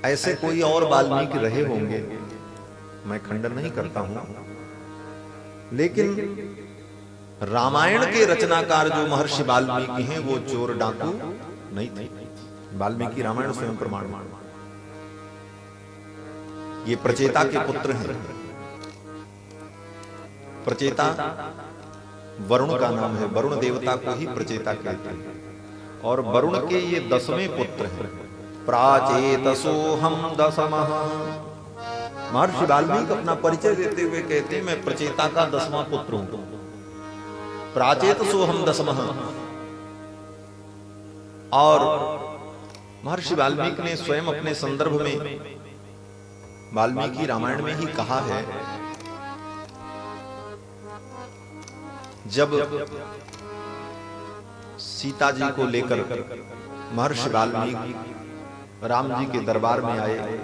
ऐसे कोई और वाल्मीकि रहे होंगे, मैं खंडन नहीं करता हूं, लेकिन रामायण के रचनाकार जो महर्षि वाल्मीकि हैं वो चोर डाकू नहीं थे। वाल्मीकि रामायण स्वयं प्रमाण, ये प्रचेता के पुत्र हैं। प्रचेता वरुण का नाम है, वरुण देवता को ही प्रचेता कहते हैं। और वरुण के ये 10वें पुत्र हैं। प्राचेतसोहम दशमः। महर्षि वाल्मीकि अपना परिचय देते हुए कहते हैं मैं प्रचेता का 10वां पुत्र हूं। प्राचेतसोहम दशमः। और महर्षि वाल्मीकि ने स्वयं अपने संदर्भ में वाल्मीकि रामायण में ही कहा है, जब सीता जी को लेकर महर्षि वाल्मीकि राम जी के दरबार में आए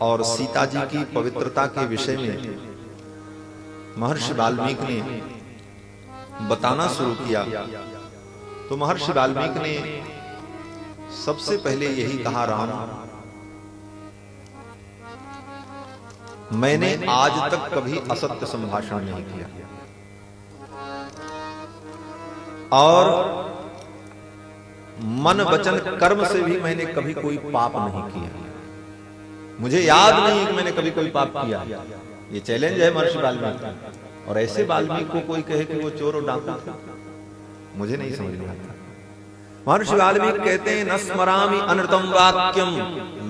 और सीता जी की पवित्रता के विषय में महर्षि वाल्मीकि ने बताना शुरू किया, तो महर्षि वाल्मीकि ने सबसे पहले यही कहा, राम, मैंने आज तक कभी असत्य संभाषण नहीं किया और मन वचन कर्म से भी मैंने कभी कोई पाप नहीं किया। मुझे याद नहीं कि मैंने कभी कोई पाप किया। ये चैलेंज है महर्षि वाल्मीकि। और ऐसे वाल्मीकि को कोई कहे कि वो चोर और डाकू थे, मुझे नहीं समझ में आता। महर्षि वाल्मीकि कहते हैं, न स्मरामि अनृतम वाक्यम।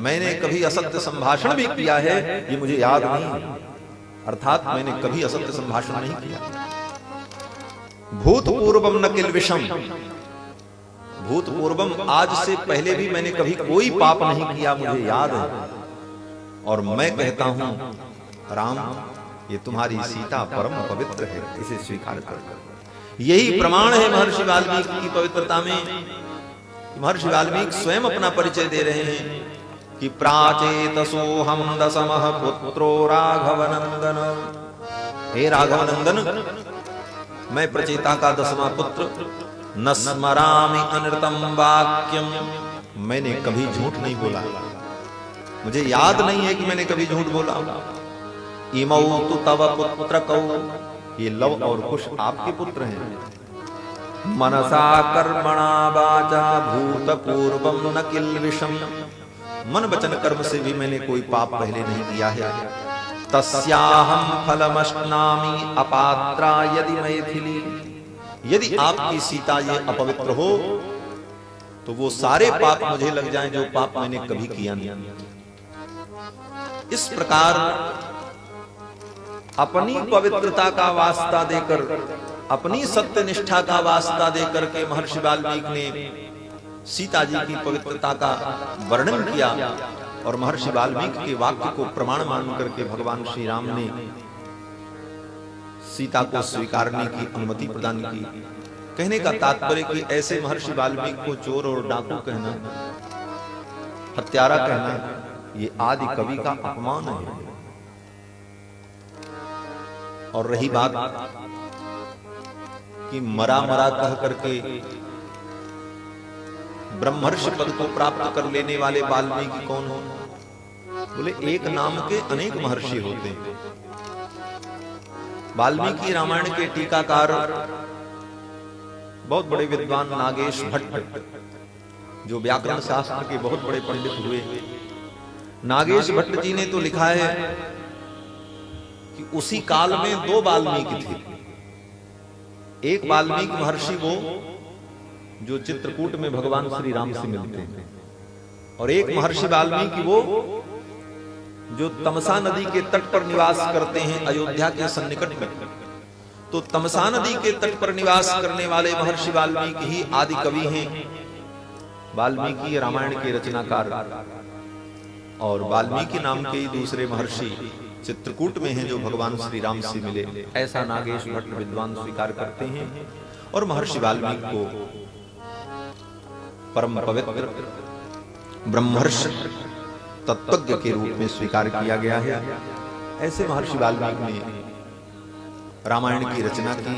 मैंने कभी असत्य संभाषण भी किया है, ये मुझे याद नहीं। अर्थात मैंने कभी असत्य संभाषण नहीं किया। भूतपूर्वम न किल विषम। भूतपूर्वम, आज से पहले भी मैंने कभी कोई पाप नहीं किया, मुझे याद है। और मैं कहता हूं, राम, ये तुम्हारी सीता परम पवित्र है, इसे स्वीकार कर। यही प्रमाण है महर्षि वाल्मीकि की पवित्रता में। महर्षि वाल्मीकि स्वयं अपना परिचय दे रहे हैं कि प्राचेतसोहम दशमः पुत्रो राघवनंदन। हे राघवनंदन, मैं प्रचेता का 10वां पुत्र। न स्मरामि अनृतम वाक्यम। मैंने कभी झूठ नहीं बोला, मुझे याद नहीं है कि मैंने कभी झूठ बोला। इमौ तु तव पुत्रकौ। ये लव और कुश आपके पुत्र हैं। मनसा कर्मणा वाचा भूतपूर्वम न किल विषम। मन वचन कर्म से भी मैंने कोई पाप पहले नहीं किया है। तस्याहं फलमश्नामि अपात्रा यदि मैथिली। यदि आपकी सीता ये अपवित्र हो तो वो सारे पाप मुझे लग जाएं जो पाप मैंने कभी किया नहीं। इस प्रकार अपनी पवित्रता का वास्ता देकर, अपनी सत्य निष्ठा का वास्ता देकर के महर्षि वाल्मीकि ने सीता जी की पवित्रता का वर्णन किया। और महर्षि वाल्मीकि के वाक्य को प्रमाण मान करके भगवान श्री राम ने सीता को स्वीकारने की अनुमति प्रदान की। कहने का तात्पर्य कि ऐसे महर्षि वाल्मीकि को चोर और डाकू कहना, हत्यारा कहना, ये आदि कवि का अपमान है। और रही बात कि मरा मरा कह करके ब्रह्मर्षि पद को प्राप्त कर लेने वाले वाल्मीकि कौन हो? बोले, एक नाम के अनेक महर्षि होते हैं। वाल्मीकि रामायण के टीकाकार बहुत बड़े विद्वान नागेश भट्ट, जो व्याकरण शास्त्र के बहुत बड़े पंडित हुए, नागेश भट्ट जी ने तो लिखा है कि उसी काल में 2 वाल्मीकि थे। एक वाल्मीकि महर्षि वो जो चित्रकूट में भगवान श्री राम से मिलते हैं, और एक महर्षि वाल्मीकि वो जो तमसा नदी के तट पर निवास करते हैं अयोध्या के सन्निकट में। तो तमसा नदी के तट पर निवास करने वाले महर्षि वाल्मीकि ही आदि कवि हैं। वाल्मीकि रामायण के रचनाकार, और वाल्मीकि नाम के ही दूसरे महर्षि चित्रकूट में हैं जो भगवान श्री राम से मिले, ऐसा नागेश भट्ट विद्वान स्वीकार करते हैं। और महर्षि वाल्मीकि को परम पवित्र ब्रह्मर्षि तत्वज्ञ के रूप में स्वीकार किया गया है। ऐसे महर्षि वाल्मीकि ने रामायण की रचना की।